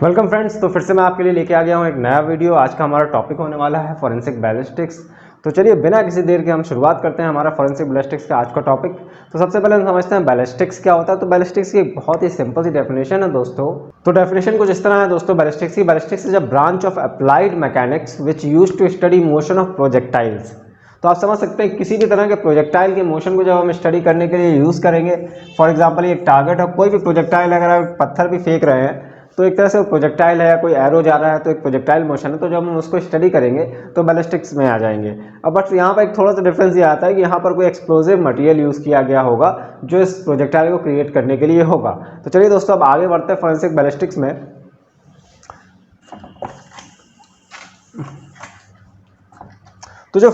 Welcome friends. तो फिर से मैं आपके लिए लेके आ गया हूँ एक नया वीडियो। आज का हमारा टॉपिक होने वाला है फॉरेंसिक बैलिस्टिक्स। तो चलिए बिना किसी देर के हम शुरुआत करते हैं हमारा फॉरेंसिक बैलिस्टिक्स का आज का टॉपिक। तो सबसे पहले हम समझते हैं बैलिस्टिक्स क्या होता है। तो बैलिस्टिक्स की बहुत ही सिंपल सी डेफिनेशन है दोस्तों। तो डेफिनेशन कुछ इस तरह है दोस्तों ballistics is a branch of applied mechanics which use to study motion of projectiles. तो आप समझ सकते हैं किसी भी तरह के प्रोजेक्टाइल के मोशन को जब हम स्टडी करने के लिए यूज़ करेंगे, फॉर एग्जांपल एक टारगेट और कोई भी प्रोजेक्टाइल अगर आप पत्थर भी फेंक रहे हैं तो एक तरह से वो प्रोजेक्टाइल है या कोई एरो जा रहा है तो एक प्रोजेक्टाइल मोशन है, तो जब हम उसको स्टडी करेंगे तो बैलिस्टिक्स में आ जाएंगे। अब बट यहाँ पर एक थोड़ा सा डिफरेंस ये आता है कि यहाँ पर कोई एक्सप्लोजिव मटेरियल यूज़ किया गया होगा जो इस प्रोजेक्टाइल को क्रिएट करने के लिए होगा। तो चलिए दोस्तों अब आगे बढ़ते हैं फॉरेंसिक बैलिस्टिक्स में। तो जो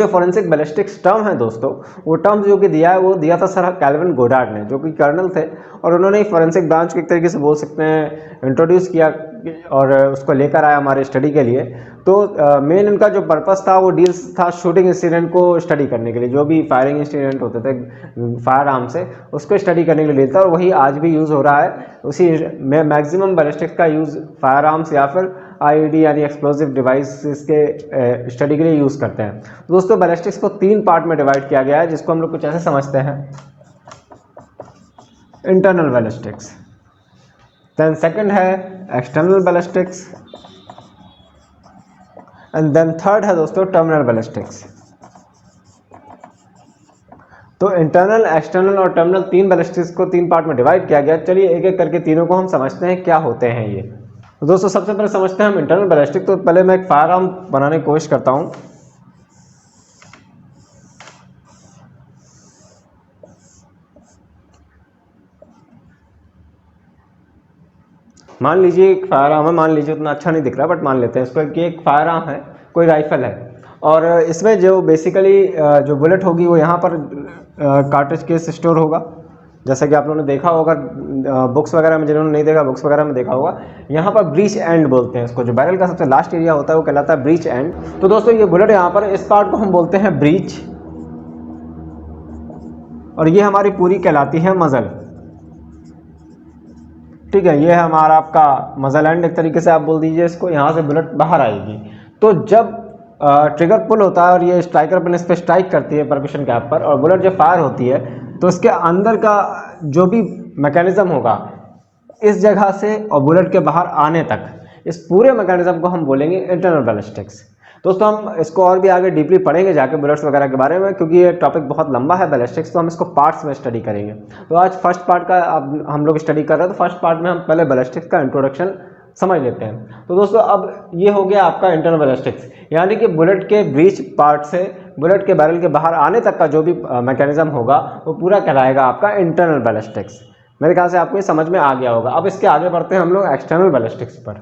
फॉरेंसिक बैलिस्टिक्स टर्म है दोस्तों, वो टर्म जो कि दिया है वो दिया था सर कैल्विन गोडार्ड ने, जो कि कर्नल थे, और उन्होंने फॉरेंसिक ब्रांच को एक तरीके से बोल सकते हैं इंट्रोड्यूस किया और उसको लेकर आया हमारे स्टडी के लिए। तो मेन इनका जो पर्पस था वो डील्स था शूटिंग इंसिडेंट को स्टडी करने के लिए, जो भी फायरिंग इंसिडेंट होते थे फायर आर्म से उसको स्टडी करने के लिए था, और वही आज भी यूज़ हो रहा है। उसी में मैक्सिमम बैलिस्टिक्स का यूज़ फायर आर्म्स या फिर आईईडी यानी एक्सप्लोसिव डिवाइस के स्टडी के लिए यूज़ करते हैं। तो दोस्तों बैलिस्टिक्स को 3 पार्ट में डिवाइड किया गया है, जिसको हम लोग कुछ ऐसे समझते हैं। इंटरनल बैलिस्टिक्स, देन सेकंड है external ballistics, and then third है दोस्तों टर्मिनल बैलिस्टिक्स। तो इंटरनल, एक्सटर्नल और टर्मिनल 3 बैलिस्टिक्स को 3 पार्ट में डिवाइड किया गया। चलिए एक एक करके तीनों को हम समझते हैं क्या होते हैं ये। तो दोस्तों सबसे पहले समझते हैं हम इंटरनल बैलिस्टिक। तो पहले मैं एक फायर आर्म बनाने की कोशिश करता हूँ। मान लीजिए एक फायर आर्म है, मान लीजिए उतना अच्छा नहीं दिख रहा बट मान लेते हैं इसको कि एक फायर आर्म है, कोई राइफल है, और इसमें जो बेसिकली जो बुलेट होगी वो यहाँ पर कार्ट्रिज केस स्टोर होगा, जैसा कि आप लोगों ने देखा होगा बुक्स वगैरह में, जिन्होंने नहीं देखा बुक्स वगैरह में देखा होगा। यहाँ पर ब्रीच एंड बोलते हैं इसको, जो बैरल का सबसे लास्ट एरिया होता है वो कहलाता है ब्रीच एंड। तो दोस्तों ये बुलेट यहाँ पर इस पार्ट को हम बोलते हैं ब्रीच, और ये हमारी पूरी कहलाती है मजल। ठीक है, ये है हमारा आपका मजल एंड, एक तरीके से आप बोल दीजिए इसको। यहाँ से बुलेट बाहर आएगी, तो जब ट्रिगर पुल होता है और ये स्ट्राइकर पिन इस पर स्ट्राइक करती है परक्यूशन कैप पर, और बुलेट जब फायर होती है तो इसके अंदर का जो भी मैकेनिज्म होगा इस जगह से और बुलेट के बाहर आने तक, इस पूरे मैकेनिज्म को हम बोलेंगे इंटरनल बैलिस्टिक्स। दोस्तों हम इसको और भी आगे डीपली पढ़ेंगे जाके बुलेट्स वगैरह के बारे में, क्योंकि ये टॉपिक बहुत लंबा है बैलिस्टिक्स, तो हम इसको पार्ट्स में स्टडी करेंगे। तो आज फर्स्ट पार्ट का अब हम लोग स्टडी कर रहे हैं, तो फर्स्ट पार्ट में हम पहले बैलिस्टिक्स का इंट्रोडक्शन समझ लेते हैं। तो दोस्तों अब ये हो गया आपका इंटरनल बैलिस्टिक्स, यानी कि बुलेट के ब्रीच पार्ट से बुलेट के बैरल के बाहर आने तक का जो भी मैकेनिज्म होगा वो पूरा कहलाएगा आपका इंटरनल बैलिस्टिक्स। मेरे ख्याल से आपको ये समझ में आ गया होगा। अब इसके आगे बढ़ते हैं हम लोग एक्सटर्नल बैलिस्टिक्स पर।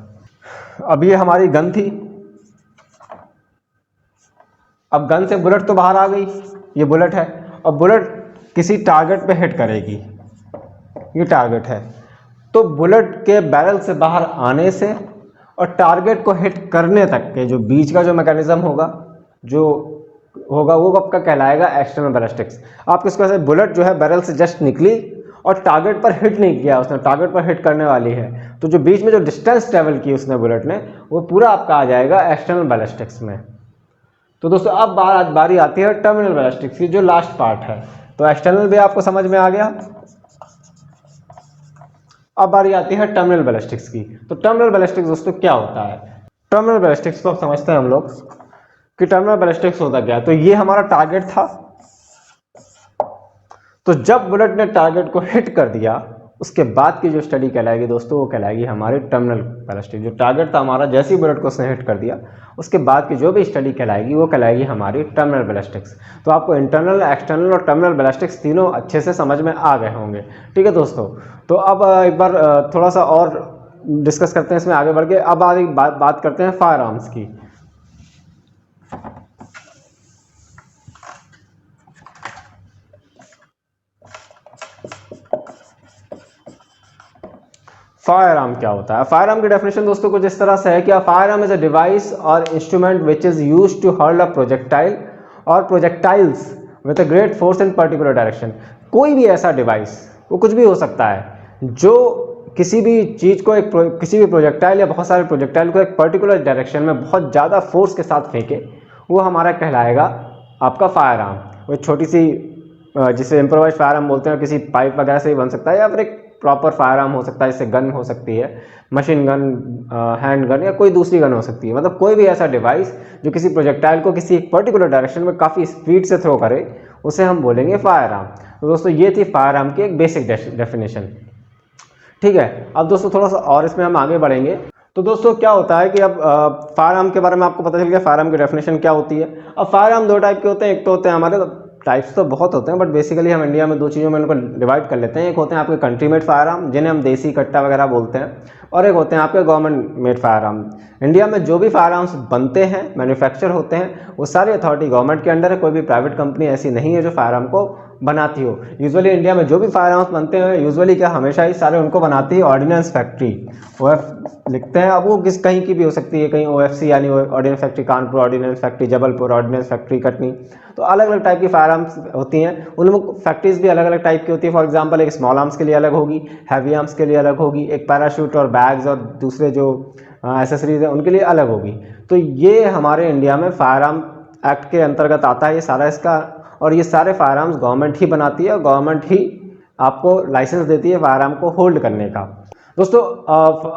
अब ये हमारी गन थी, अब गन से बुलेट तो बाहर आ गई, ये बुलेट है, और बुलेट किसी टारगेट पे हिट करेगी, ये टारगेट है। तो बुलेट के बैरल से बाहर आने से और टारगेट को हिट करने तक के जो बीच का जो मैकेनिज्म होगा वो आपका कहलाएगा एक्सटर्नल बैलिस्टिक्स। आप किसको ऐसे बुलेट जो है बैरल से जस्ट निकली और टारगेट पर हिट नहीं किया, उसने टारगेट पर हिट करने वाली है, तो जो बीच में जो डिस्टेंस ट्रेवल की उसने बुलेट ने, वो पूरा आपका आ जाएगा एक्सटर्नल बैलिस्टिक्स में। तो दोस्तों अब बारी आती है टर्मिनल बैलिस्टिक्स की, जो लास्ट पार्ट है। तो एक्सटर्नल भी आपको समझ में आ गया, अब बारी आती है टर्मिनल बैलिस्टिक्स की। तो टर्मिनल बैलिस्टिक्स दोस्तों क्या होता है? टर्मिनल बैलिस्टिक्स को समझते हैं हम लोग कि टर्मिनल बैलिस्टिक्स होता क्या है। तो ये हमारा टारगेट था, तो जब बुलेट ने टारगेट को हिट कर दिया उसके बाद की जो स्टडी कहलाएगी दोस्तों वो कहलाएगी हमारी टर्मिनल बैलिस्टिक्स। जो टारगेट था हमारा, जैसे ही बुलेट को उसने हिट कर दिया उसके बाद की जो भी स्टडी कहलाएगी वो कहलाएगी हमारी टर्मिनल बैलिस्टिक्स। तो आपको इंटरनल, एक्सटर्नल और टर्मिनल बैलिस्टिक्स तीनों अच्छे से समझ में आ गए होंगे। ठीक है दोस्तों, तो अब एक बार थोड़ा सा और डिस्कस करते हैं इसमें आगे बढ़ के। अब आगे बात करते हैं फायर आर्म्स की। फायर आर्म क्या होता है? फायर आर्म की डेफिनेशन दोस्तों कुछ इस तरह से है कि firearm is a device or instrument which is used to hurl a projectile or projectiles with a great force in particular direction. कोई भी ऐसा डिवाइस, वो कुछ भी हो सकता है, जो किसी भी चीज़ को किसी भी प्रोजेक्टाइल या बहुत सारे प्रोजेक्टाइल को एक पर्टिकुलर डायरेक्शन में बहुत ज़्यादा फोर्स के साथ फेंके, वो हमारा कहलाएगा आपका फायर आर्म। वो छोटी सी जिसे इम्प्रोवाइज फायर आर्म बोलते हैं, किसी पाइप वगैरह से ही बन सकता है, या फिर एक प्रॉपर फायर आर्म हो सकता है, इससे गन हो सकती है, मशीन गन, हैंड गन, या कोई दूसरी गन हो सकती है। मतलब कोई भी ऐसा डिवाइस जो किसी प्रोजेक्टाइल को किसी एक पर्टिकुलर डायरेक्शन में काफ़ी स्पीड से थ्रो करे, उसे हम बोलेंगे फायर आर्म। तो दोस्तों ये थी फायर आर्म की एक बेसिक डेफिनेशन। ठीक है, अब दोस्तों थोड़ा सा और इसमें हम आगे बढ़ेंगे। तो दोस्तों क्या होता है कि अब फायर आर्म के बारे में आपको पता चल गया फायर आर्म की डेफिनेशन क्या होती है। अब फायर आर्म दो टाइप के होते हैं, एक तो होते हैं हमारे, टाइप्स तो बहुत होते हैं बट बेसिकली हम इंडिया में दो चीज़ों में इनको डिवाइड कर लेते हैं। एक होते हैं आपके कंट्री मेड फायर आर्म, जिन्हें हम देसी कट्टा वगैरह बोलते हैं, और एक होते हैं आपके government made fire arm. India में जो भी फायर आर्म्स बनते हैं, मैन्युफैक्चर होते हैं, वो सारी अथॉरिटी गवर्नमेंट के अंडर है। कोई भी प्राइवेट कंपनी ऐसी नहीं है जो फायर आर्म को बनाती हो। यूजुअली इंडिया में जो भी फायर आर्म्स बनते हैं, यूजुअली क्या हमेशा ही सारे उनको बनाती है ऑर्डिनेंस फैक्ट्री, OF लिखते हैं। अब वो किस कहीं की भी हो सकती है, कहीं OFC यानी ordnance factory Kanpur, ordnance factory Jabalpur, ordnance factory Katni. तो अलग अलग टाइप की फायर आर्म्स होती हैं, उनमें फैक्ट्रीज भी अलग अलग टाइप की होती है। फॉर एग्जांपल एक स्मॉल आर्म्स के लिए अलग होगी, हैवी आर्म्स के लिए अलग होगी, एक पैराशूट और बैग्स और दूसरे जो एसेसरीज है उनके लिए अलग होगी। तो ये हमारे इंडिया में फायर आर्म एक्ट के अंतर्गत आता है ये सारा इसका, और ये सारे फायर आर्म्स गवर्नमेंट ही बनाती है और गवर्नमेंट ही आपको लाइसेंस देती है फायर आर्म को होल्ड करने का। दोस्तों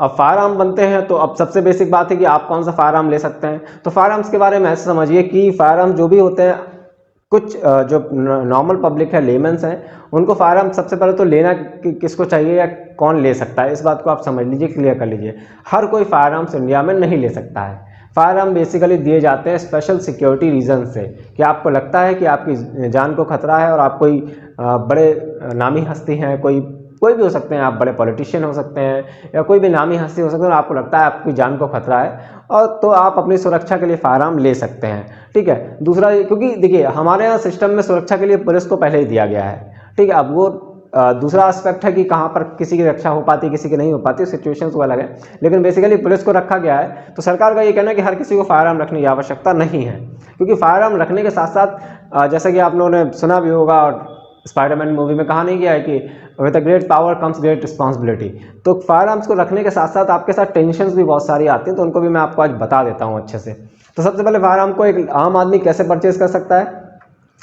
फायर आर्म बनते हैं तो अब सबसे बेसिक बात है कि आप कौन सा फायर आर्म ले सकते हैं। तो फायर आर्म्स के बारे में ऐसे समझिए कि फायर आर्म जो भी होते हैं, कुछ जो नॉर्मल पब्लिक है, लेमेंस हैं, उनको फायर आर्म सबसे पहले तो लेना किसको चाहिए या कौन ले सकता है, इस बात को आप समझ लीजिए, क्लियर कर लीजिए। हर कोई फायर आर्म्स इंडिया में नहीं ले सकता है। फायर आर्म बेसिकली दिए जाते हैं स्पेशल सिक्योरिटी रीजन से, कि आपको लगता है कि आपकी जान को खतरा है और आप कोई बड़े नामी हस्ती हैं, कोई भी हो सकते हैं, आप बड़े पॉलिटिशियन हो सकते हैं या कोई भी नामी हस्ती हो सकते हैं, और आपको लगता है आपकी जान को खतरा है, और तो आप अपनी सुरक्षा के लिए फायर आर्म ले सकते हैं। ठीक है, दूसरा क्योंकि देखिए हमारे यहाँ सिस्टम में सुरक्षा के लिए पुलिस को पहले ही दिया गया है। ठीक है, अब वो दूसरा एस्पेक्ट है कि कहाँ पर किसी की रक्षा हो पाती है, किसी की नहीं हो पाती, सिचुएशंस वो अलग है, लेकिन बेसिकली पुलिस को रखा गया है। तो सरकार का ये कहना है कि हर किसी को फायर आर्म रखने की आवश्यकता नहीं है, क्योंकि फायर आर्म रखने के साथ साथ जैसा कि आप लोगों ने सुना भी होगा और स्पाइडरमैन मूवी में कहा नहीं गया है कि with a great power comes great responsibility. तो फायर आर्म्स को रखने के साथ साथ आपके साथ टेंशन्स भी बहुत सारी आती हैं, तो उनको भी मैं आपको आज बता देता हूँ अच्छे से। तो सबसे पहले फायर आर्म को एक आम आदमी कैसे परचेज कर सकता है,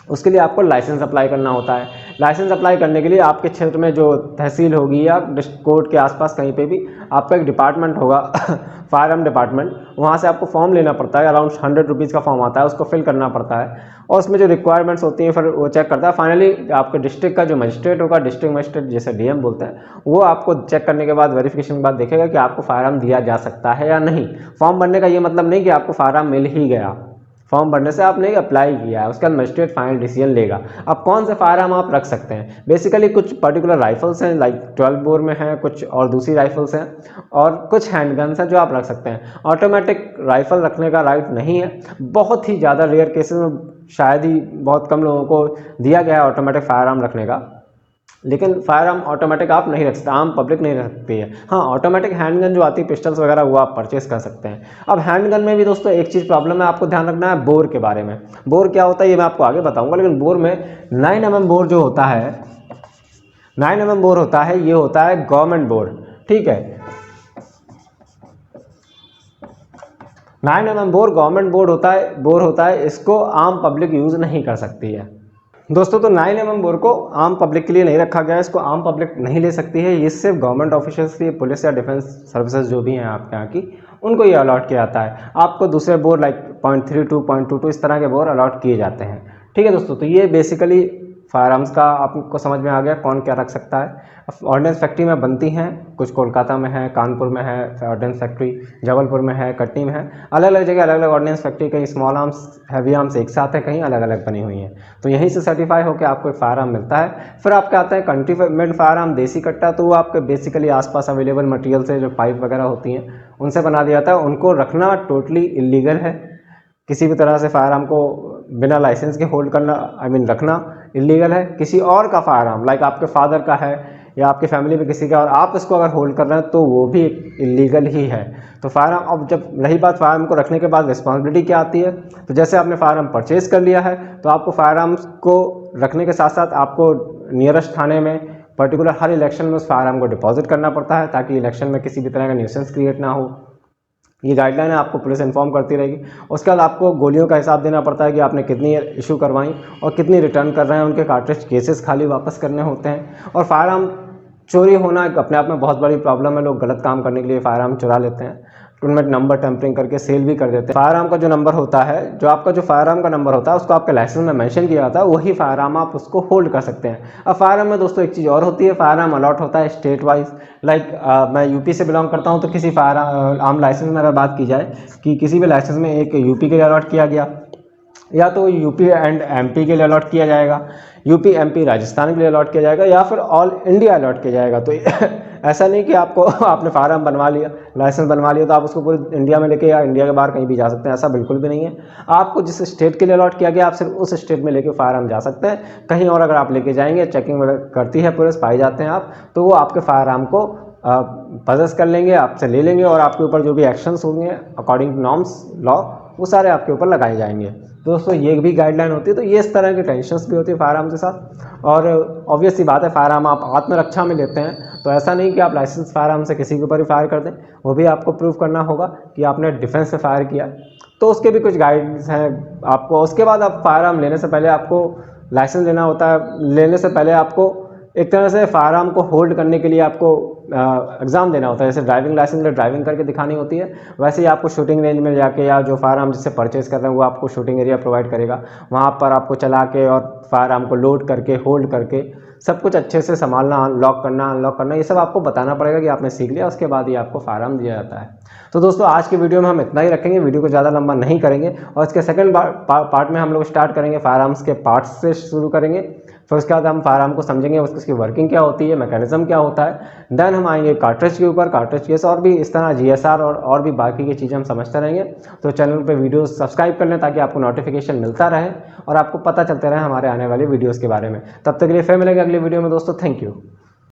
उसके लिए आपको लाइसेंस अप्लाई करना होता है। लाइसेंस अप्लाई करने के लिए आपके क्षेत्र में जो तहसील होगी या कोर्ट के आसपास कहीं पे भी आपका एक डिपार्टमेंट होगा फायर आर्म डिपार्टमेंट, वहाँ से आपको फॉर्म लेना पड़ता है। अराउंड 100 रुपीज़ का फॉर्म आता है, उसको फिल करना पड़ता है, और उसमें जो रिक्वायरमेंट्स होती हैं फिर वो चेक करता है। फाइनली आपके डिस्ट्रिक्ट का जो मजिस्ट्रेट होगा, डिस्ट्रिक्ट मजिस्ट्रेट जैसे DM बोलते हैं, वो आपको चेक करने के बाद, वेरिफिकेशन के बाद देखेगा कि आपको फायर आर्म दिया जा सकता है या नहीं। फॉर्म भरने का ये मतलब नहीं कि आपको फायर आर्म मिल ही गया, फॉर्म भरने से आपने अप्लाई किया है, उसके बाद मजिस्ट्रेट फाइनल डिसीजन लेगा। अब कौन से फायर आर्म आप रख सकते हैं, बेसिकली कुछ पर्टिकुलर राइफल्स हैं, लाइक 12 बोर में हैं, कुछ और दूसरी राइफल्स हैं, और कुछ हैंडगन्स हैं जो आप रख सकते हैं। ऑटोमेटिक राइफल रखने का राइट नहीं है, बहुत ही ज़्यादा रेयर केसेस में शायद ही बहुत कम लोगों को दिया गया है ऑटोमेटिक फायर आर्म रखने का, लेकिन फायर आर्म ऑटोमेटिक आप नहीं रख सकते, आम पब्लिक नहीं रख सकती है। हाँ, ऑटोमेटिक हैंडगन जो आती है, पिस्टल्स वगैरह, वो आप परचेस कर सकते हैं। अब हैंडगन में भी दोस्तों एक चीज़ प्रॉब्लम है, आपको ध्यान रखना है बोर के बारे में। बोर क्या होता है ये मैं आपको आगे बताऊंगा, लेकिन बोर में 9mm बोर जो होता है, 9mm बोर होता है, ये होता है गवर्नमेंट बोर। ठीक है, 9mm बोर गवर्नमेंट बोर होता है, इसको आम पब्लिक यूज़ नहीं कर सकती है दोस्तों। तो 9mm बोर को आम पब्लिक के लिए नहीं रखा गया है, इसको आम पब्लिक नहीं ले सकती है, ये सिर्फ गवर्नमेंट ऑफिशियल्स के लिए, पुलिस या डिफेंस सर्विसेज जो भी हैं आपके यहाँ की, उनको ये अलॉट किया जाता है। आपको दूसरे बोर लाइक 0.32, 0.22 इस तरह के बोर अलॉट किए जाते हैं। ठीक है दोस्तों, तो ये बेसिकली फायर आर्म्स का आपको समझ में आ गया कौन क्या रख सकता है। ऑर्डिनेंस फैक्ट्री में बनती हैं, कुछ कोलकाता में है, कानपुर में है ऑर्डिनेंस फैक्ट्री, जबलपुर में है, कटनी में है, अलग अलग जगह अलग अलग ऑर्डिनेंस फैक्ट्री, कहीं स्मॉल आर्म्स हैवी आर्म्स एक साथ है, कहीं अलग अलग बनी हुई हैं। तो यहीं से सर्टिफाई होकर आपको एक फायर आर्म मिलता है। फिर आपके आता है कंट्री मेड फायर आर्म, देसी कट्टा, तो वो आपके बेसिकली आसपास अवेलेबल मटेरियल से जो पाइप वगैरह होती हैं उनसे बना दिया जाता है। उनको रखना टोटली इलीगल है, किसी भी तरह से फायर आर्म को बिना लाइसेंस के होल्ड करना, रखना इलीगल है। किसी और का फायर आर्म लाइक आपके फादर का है या आपके फैमिली में किसी का, और आप इसको अगर होल्ड कर रहे हैं तो वो भी इलीगल ही है। तो फायर आर्म, अब जब रही बात फायर आर्म को रखने के बाद रिस्पॉन्सिबिलिटी क्या आती है, तो जैसे आपने फायर आर्म परचेज कर लिया है तो आपको फायर आर्म्स को रखने के साथ साथ आपको नियरेस्ट थाने में पर्टिकुलर हर इलेक्शन में उस फायर आर्म को डिपॉजिट करना पड़ता है ताकि इलेक्शन में किसी भी तरह का न्यूसेंस क्रिएट ना हो। ये गाइडलाइन है, आपको पुलिस इन्फॉर्म करती रहेगी। उसके बाद आपको गोलियों का हिसाब देना पड़ता है कि आपने कितनी इशू करवाई और कितनी रिटर्न कर रहे हैं, उनके कार्ट्रिज केसेस खाली वापस करने होते हैं। और फायर आर्म चोरी होना एक अपने आप में बहुत बड़ी प्रॉब्लम है। लोग गलत काम करने के लिए फायर आर्म चुरा लेते हैं, उनमें नंबर टेम्परिंग करके सेल भी कर देते हैं। फायर आर्म का जो नंबर होता है, जो आपका जो फायर आर्म का नंबर होता है उसको आपके लाइसेंस में मेंशन किया जाता है, वही फायर आर्म आप उसको होल्ड कर सकते हैं। अब फायर आर्म में दोस्तों एक चीज़ और होती है, फायर आर्म अलॉट होता है स्टेट वाइज। लाइक मैं यूपी से बिलोंग करता हूँ, तो किसी फायर आर्म लाइसेंस में अगर बात की जाए कि किसी भी लाइसेंस में एक यूपी के लिए अलॉट किया गया, या तो यूपी एंड एमपी के लिए अलॉट किया जाएगा, यूपी एमपी राजस्थान के लिए अलॉट किया जाएगा, या फिर ऑल इंडिया अलॉट किया जाएगा। तो ऐसा नहीं कि आपने फायर आर्म बनवा लिया, लाइसेंस बनवा लिया तो आप उसको पूरे इंडिया में लेके या इंडिया के बाहर कहीं भी जा सकते हैं, ऐसा बिल्कुल भी नहीं है। आपको जिस स्टेट के लिए अलॉट किया गया आप सिर्फ उस स्टेट में लेके फायर आर्म जा सकते हैं। कहीं और अगर आप लेके जाएंगे, चेकिंग करती है पुलिस, पाए जाते हैं आप, तो वो आपके फायर आर्म को पजेस कर लेंगे, आपसे ले लेंगे और आपके ऊपर जो भी एक्शंस होंगे अकॉर्डिंग टू नॉर्म्स लॉ, वो सारे आपके ऊपर लगाए जाएंगे। दोस्तों ये भी गाइडलाइन होती है। तो ये इस तरह की टेंशन्स भी होती है फायर आर्म के साथ। और ऑब्वियस सी बात है, फायर आर्म आप आत्मरक्षा में लेते हैं, तो ऐसा नहीं कि आप लाइसेंस फायर आर्म से किसी के ऊपर ही फायर कर दें, वो भी आपको प्रूव करना होगा कि आपने डिफेंस से फायर किया। तो उसके भी कुछ गाइड्स हैं आपको। उसके बाद आप फायर आर्म लेने से पहले आपको लाइसेंस लेना होता है। लेने से पहले आपको एक तरह से फायर आर्म को होल्ड करने के लिए आपको एग्ज़ाम देना होता है। जैसे ड्राइविंग लाइसेंस में ड्राइविंग करके दिखानी होती है, वैसे ही आपको शूटिंग रेंज में जाके, या जो फायर आर्म जिससे परचेज कर रहे हैं वो आपको शूटिंग एरिया प्रोवाइड करेगा, वहाँ पर आपको चला के और फायर आर्म को लोड करके, होल्ड करके, सब कुछ अच्छे से संभालना, अनलॉक करना, ये सब आपको बताना पड़ेगा कि आपने सीख लिया। उसके बाद ही आपको फायर आर्म दिया जाता है। तो दोस्तों आज की वीडियो में हम इतना ही रखेंगे, वीडियो को ज़्यादा लंबा नहीं करेंगे। और इसके सेकंड पार्ट में हम लोग स्टार्ट करेंगे, फायर आर्म्स के पार्ट्स से शुरू करेंगे। फिर उसके बाद हम फायर आर्म को समझेंगे, उसकी वर्किंग क्या होती है, मैकेनिज्म क्या होता है। देन हम आएंगे कार्ट्रिज के ऊपर, कार्ट्रिज केस, और भी इस तरह GSR और भी बाकी की चीज़ें हम समझते रहेंगे। तो चैनल पे वीडियो सब्सक्राइब कर लें ताकि आपको नोटिफिकेशन मिलता रहे और आपको पता चलते रहे हमारे आने वाली वीडियोज़ के बारे में। तब तक के लिए फिर मिलेंगे अगली वीडियो में दोस्तों। Thank you.